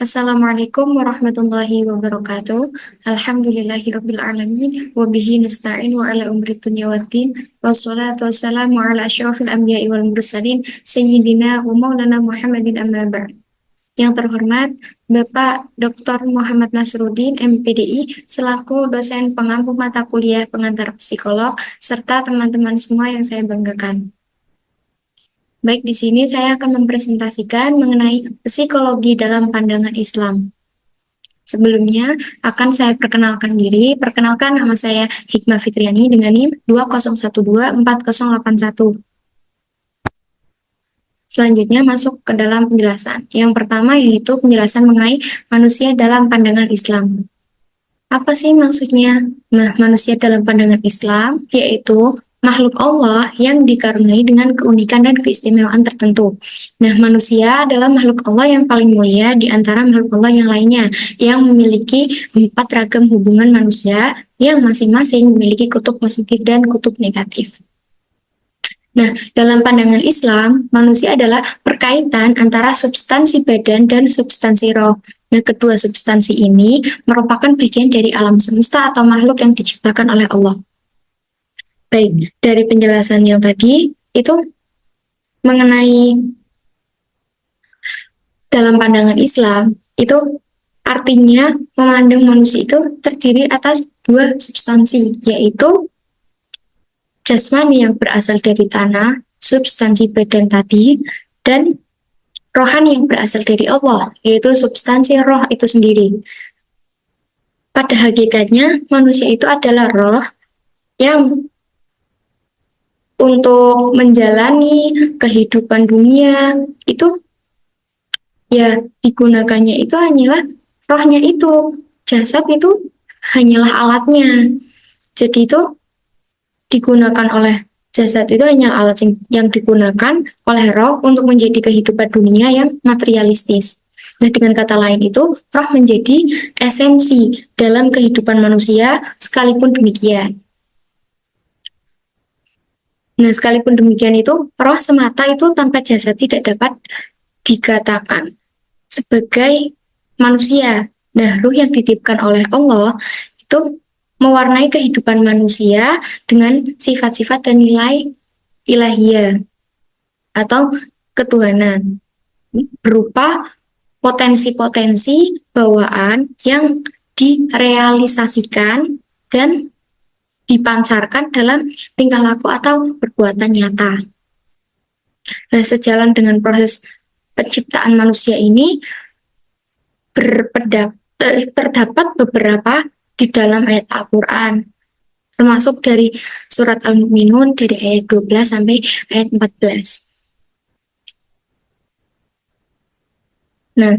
Assalamualaikum warahmatullahi wabarakatuh. Alhamdulillahirabbil alamin wa bihi nasta'in wa ala umri dunya waddin wassalatu wassalamu ala asyrafil anbiya'i wal mursalin sayyidina wa maulana Muhammadin amma ba'd. Yang terhormat Bapak Dr. Muhammad Nasruddin MPDI selaku dosen pengampu mata kuliah pengantar psikolog serta teman-teman semua yang saya banggakan. Baik, di sini saya akan mempresentasikan mengenai psikologi dalam pandangan Islam. Sebelumnya, akan saya perkenalkan diri. Perkenalkan, nama saya Hikmah Fitriani dengan NIM 20124081. Selanjutnya masuk ke dalam penjelasan. Yang pertama yaitu penjelasan mengenai manusia dalam pandangan Islam. Apa sih maksudnya? Nah, manusia dalam pandangan Islam yaitu makhluk Allah yang dikaruniai dengan keunikan dan keistimewaan tertentu. Nah, manusia adalah makhluk Allah yang paling mulia di antara makhluk Allah yang lainnya, yang memiliki 4 ragam hubungan manusia yang masing-masing memiliki kutub positif dan kutub negatif. Nah, dalam pandangan Islam, manusia adalah perkaitan antara substansi badan dan substansi roh. Nah, kedua substansi ini merupakan bagian dari alam semesta atau makhluk yang diciptakan oleh Allah. Baik, dari penjelasan yang tadi, itu mengenai dalam pandangan Islam, itu artinya memandang manusia itu terdiri atas 2 substansi, yaitu jasmani yang berasal dari tanah, substansi badan tadi, dan rohani yang berasal dari Allah, yaitu substansi roh itu sendiri. Pada hakikatnya, manusia itu adalah roh yang untuk menjalani kehidupan dunia, itu ya digunakannya itu hanyalah rohnya itu. Jasad itu hanyalah alatnya. Jadi itu digunakan oleh jasad itu hanya alat yang digunakan oleh roh untuk menjadi kehidupan dunia yang materialistis. Nah, dengan kata lain itu, roh menjadi esensi dalam kehidupan manusia sekalipun demikian. Nah, sekalipun demikian itu, roh semata itu tanpa jasad tidak dapat dikatakan sebagai manusia. Nah, ruh yang dititipkan oleh Allah itu mewarnai kehidupan manusia dengan sifat-sifat dan nilai ilahiyah atau ketuhanan berupa potensi-potensi bawaan yang direalisasikan dan dipancarkan dalam tingkah laku atau perbuatan nyata. Nah, sejalan dengan proses penciptaan manusia ini terdapat beberapa di dalam ayat Al-Quran, termasuk dari surat Al-Mu'minun dari ayat 12 sampai ayat 14. Nah,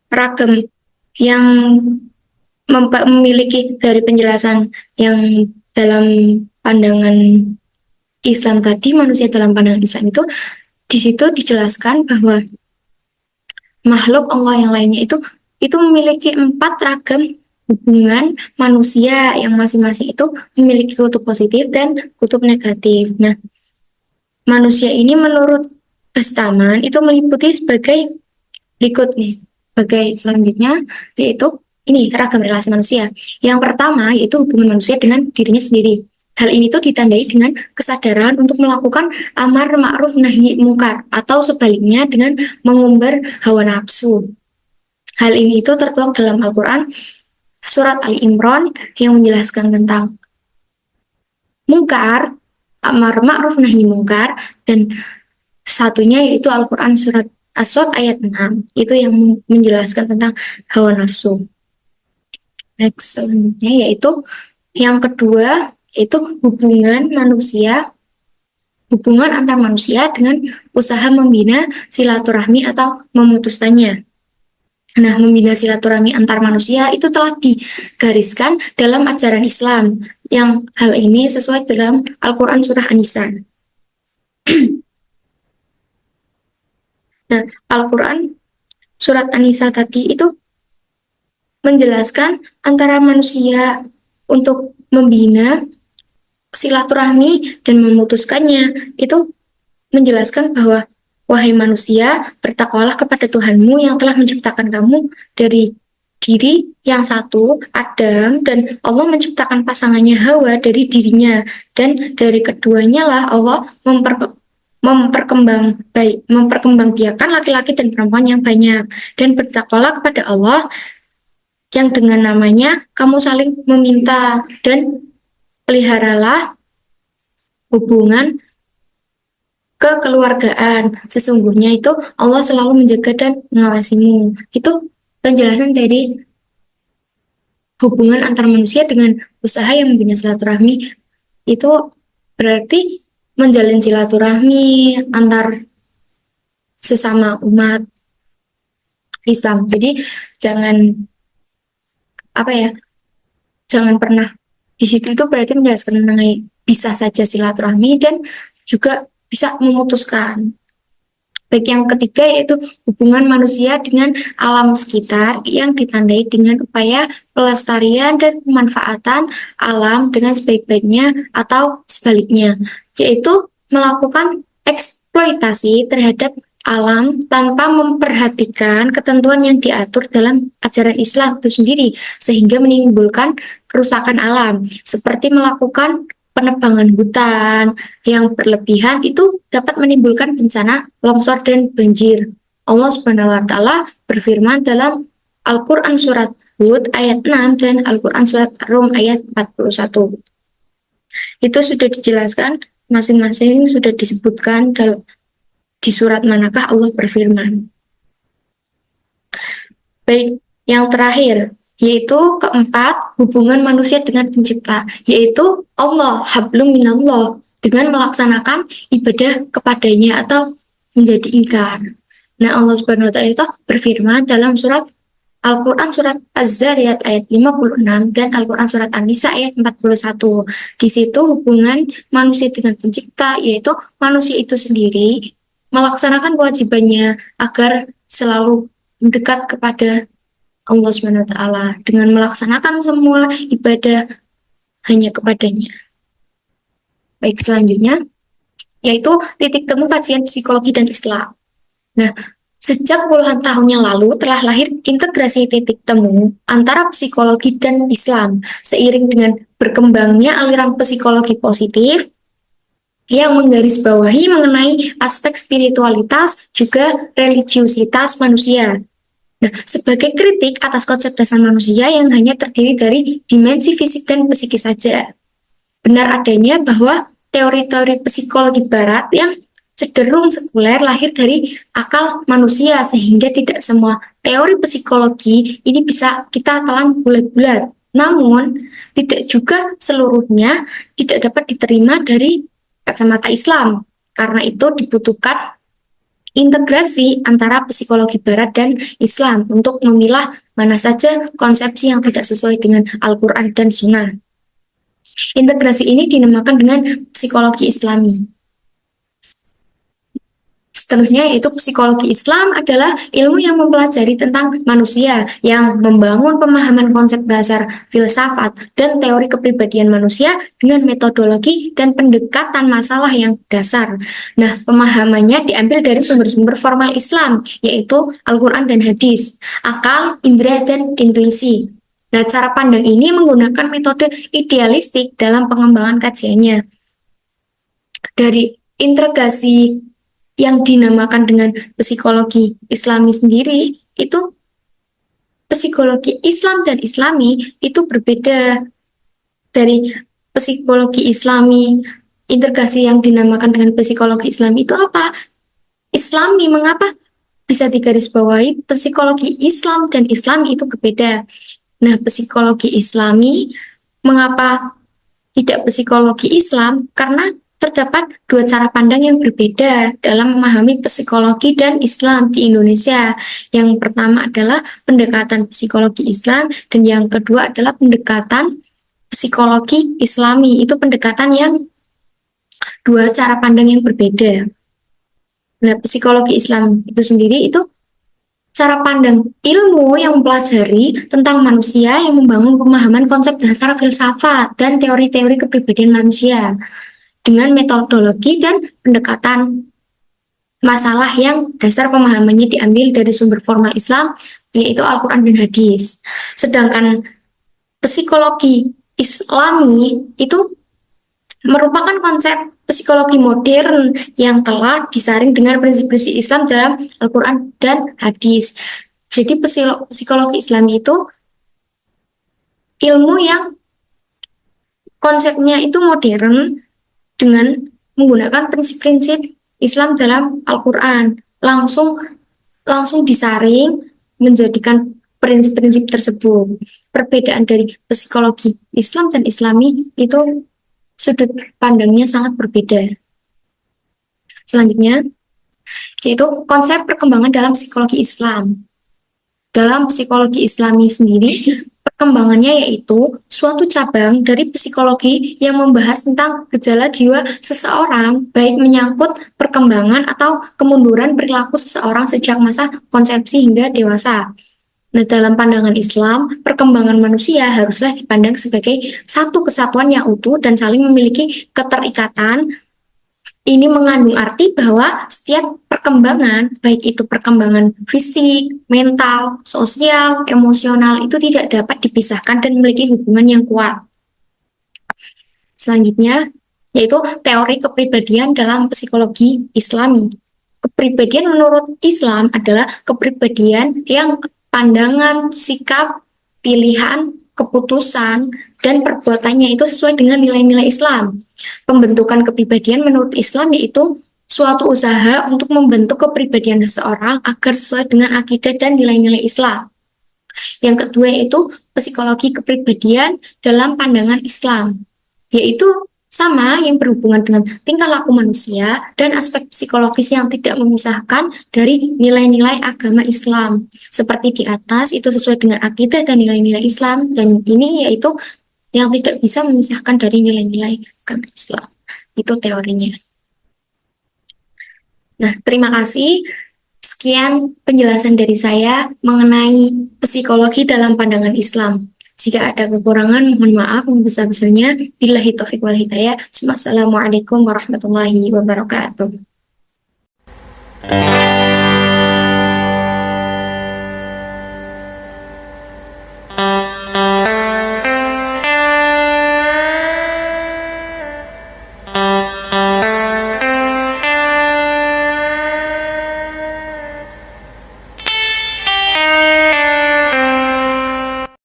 ragam yang memiliki dari penjelasan yang dalam pandangan Islam tadi, manusia dalam pandangan Islam itu, di situ dijelaskan bahwa makhluk Allah yang lainnya itu memiliki 4 ragam hubungan manusia yang masing-masing itu memiliki kutub positif dan kutub negatif. Nah, manusia ini menurut Bastaman itu meliputi sebagai berikut nih. Sebagai selanjutnya yaitu ini ragam relasi manusia. Yang pertama yaitu hubungan manusia dengan dirinya sendiri. Hal ini tuh ditandai dengan kesadaran untuk melakukan amar ma'ruf nahi mungkar atau sebaliknya dengan mengumbar hawa nafsu. Hal ini itu tertuang dalam Al-Quran surat Ali Imran yang menjelaskan tentang mungkar, amar ma'ruf nahi mungkar, dan satunya yaitu Al-Quran surat As-Sod ayat 6, itu yang menjelaskan tentang hawa nafsu. Next, selanjutnya yaitu yang kedua yaitu hubungan antar manusia dengan usaha membina silaturahmi atau memutuskannya. Nah, membina silaturahmi antar manusia itu telah digariskan dalam ajaran Islam, yang hal ini sesuai dalam Al-Quran surah An-Nisa. Nah, Al-Quran surat An-Nisa tadi itu menjelaskan antara manusia untuk membina silaturahmi dan memutuskannya, itu menjelaskan bahwa Wahai manusia, bertakwalah kepada Tuhanmu yang telah menciptakan kamu dari diri yang satu, Adam, dan Allah menciptakan pasangannya Hawa dari dirinya, dan dari keduanya lah Allah memperkembangbiakan laki-laki dan perempuan yang banyak. Dan bertakwalah kepada Allah yang dengan namanya kamu saling meminta, dan peliharalah hubungan kekeluargaan. Sesungguhnya itu Allah selalu menjaga dan mengawasimu. Itu penjelasan dari hubungan antar manusia dengan usaha yang membina silaturahmi. Itu berarti menjalin silaturahmi antar sesama umat Islam. Jadi jangan apa ya, jangan pernah di situ itu berarti menjelaskan mengenai bisa saja silaturahmi dan juga bisa memutuskan. Baik, yang ketiga yaitu hubungan manusia dengan alam sekitar yang ditandai dengan upaya pelestarian dan pemanfaatan alam dengan sebaik-baiknya atau sebaliknya, yaitu melakukan eksploitasi terhadap alam tanpa memperhatikan ketentuan yang diatur dalam ajaran Islam itu sendiri, sehingga menimbulkan kerusakan alam, seperti melakukan penebangan hutan yang berlebihan itu dapat menimbulkan bencana longsor dan banjir. Allah Subhanahu wa taala berfirman dalam Al-Qur'an surat Hud ayat 6 dan Al-Qur'an surat Rum ayat 41. Itu sudah dijelaskan masing-masing, sudah disebutkan di surat manakah Allah berfirman. Baik, yang terakhir yaitu keempat, hubungan manusia dengan pencipta, yaitu Allah, hablum minallah, dengan melaksanakan ibadah kepadanya atau menjadi ingkar. Nah, Allah Subhanahu wa taala itu berfirman dalam surat Al-Qur'an surat Az-Zariyat ayat 56 dan Al-Qur'an surat An-Nisa ayat 41. Di situ hubungan manusia dengan pencipta, yaitu manusia itu sendiri melaksanakan kewajibannya agar selalu mendekat kepada Allah SWT dengan melaksanakan semua ibadah hanya kepadanya. Baik, selanjutnya yaitu titik temu kajian psikologi dan Islam. Nah, sejak puluhan tahun yang lalu telah lahir integrasi titik temu antara psikologi dan Islam seiring dengan berkembangnya aliran psikologi positif yang menggarisbawahi mengenai aspek spiritualitas juga religiusitas manusia. Nah, sebagai kritik atas konsep dasar manusia yang hanya terdiri dari dimensi fisik dan psikis saja. Benar adanya bahwa teori-teori psikologi barat yang cenderung sekuler lahir dari akal manusia, sehingga tidak semua teori psikologi ini bisa kita telan bulat-bulat. Namun, tidak juga seluruhnya tidak dapat diterima dari kacamata Islam. Karena itu dibutuhkan integrasi antara psikologi barat dan Islam untuk memilah mana saja konsepsi yang tidak sesuai dengan Al-Quran dan Sunnah. Integrasi ini dinamakan dengan psikologi Islami. Seterusnya yaitu psikologi Islam adalah ilmu yang mempelajari tentang manusia, yang membangun pemahaman konsep dasar filsafat dan teori kepribadian manusia dengan metodologi dan pendekatan masalah yang dasar. Nah, pemahamannya diambil dari sumber-sumber formal Islam, yaitu Al-Quran dan Hadis, akal, indera, dan intuisi. Nah, cara pandang ini menggunakan metode idealistik dalam pengembangan kajiannya. Dari integrasi yang dinamakan dengan psikologi Islami sendiri, itu psikologi Islam dan Islami itu berbeda. Dari psikologi Islami, integrasi yang dinamakan dengan psikologi Islami itu apa? Islami, mengapa bisa digarisbawahi psikologi Islam dan Islami itu berbeda? Nah, psikologi Islami, mengapa tidak psikologi Islam? Karena terdapat dua cara pandang yang berbeda dalam memahami psikologi dan Islam di Indonesia. Yang pertama adalah pendekatan psikologi Islam, dan yang kedua adalah pendekatan psikologi Islami. Itu pendekatan yang dua cara pandang yang berbeda. Nah, psikologi Islam itu sendiri itu cara pandang ilmu yang mempelajari tentang manusia, yang membangun pemahaman konsep dasar filsafat dan teori-teori kepribadian manusia dengan metodologi dan pendekatan masalah yang dasar pemahamannya diambil dari sumber formal Islam, yaitu Al-Quran dan hadis. Sedangkan psikologi Islami itu merupakan konsep psikologi modern yang telah disaring dengan prinsip-prinsip Islam dalam Al-Quran dan hadis. Jadi psikologi Islami itu ilmu yang konsepnya itu modern dengan menggunakan prinsip-prinsip Islam dalam Al-Quran. Langsung disaring menjadikan prinsip-prinsip tersebut. Perbedaan dari psikologi Islam dan Islami itu sudut pandangnya sangat berbeda. Selanjutnya, yaitu konsep perkembangan dalam psikologi Islam. Dalam psikologi Islami sendiri, perkembangannya yaitu suatu cabang dari psikologi yang membahas tentang gejala jiwa seseorang, baik menyangkut perkembangan atau kemunduran perilaku seseorang sejak masa konsepsi hingga dewasa. Nah, dalam pandangan Islam, perkembangan manusia haruslah dipandang sebagai satu kesatuan yang utuh dan saling memiliki keterikatan. Ini mengandung arti bahwa setiap perkembangan, baik itu perkembangan fisik, mental, sosial, emosional, itu tidak dapat dipisahkan dan memiliki hubungan yang kuat. Selanjutnya, yaitu teori kepribadian dalam psikologi Islami. Kepribadian menurut Islam adalah kepribadian yang pandangan, sikap, pilihan, keputusan, dan perbuatannya itu sesuai dengan nilai-nilai Islam. Pembentukan kepribadian menurut Islam yaitu suatu usaha untuk membentuk kepribadian seseorang agar sesuai dengan akidah dan nilai-nilai Islam. Yang kedua yaitu psikologi kepribadian dalam pandangan Islam, yaitu sama yang berhubungan dengan tingkah laku manusia dan aspek psikologis yang tidak memisahkan dari nilai-nilai agama Islam. Seperti di atas, itu sesuai dengan akidah dan nilai-nilai Islam, dan ini yaitu yang tidak bisa memisahkan dari nilai-nilai agama Islam. Itu teorinya. Nah, terima kasih. Sekian penjelasan dari saya mengenai psikologi dalam pandangan Islam. Jika ada kekurangan, mohon maaf yang besar-besarnya. Billahi taufiq wal hidayah. Assalamualaikum warahmatullahi wabarakatuh.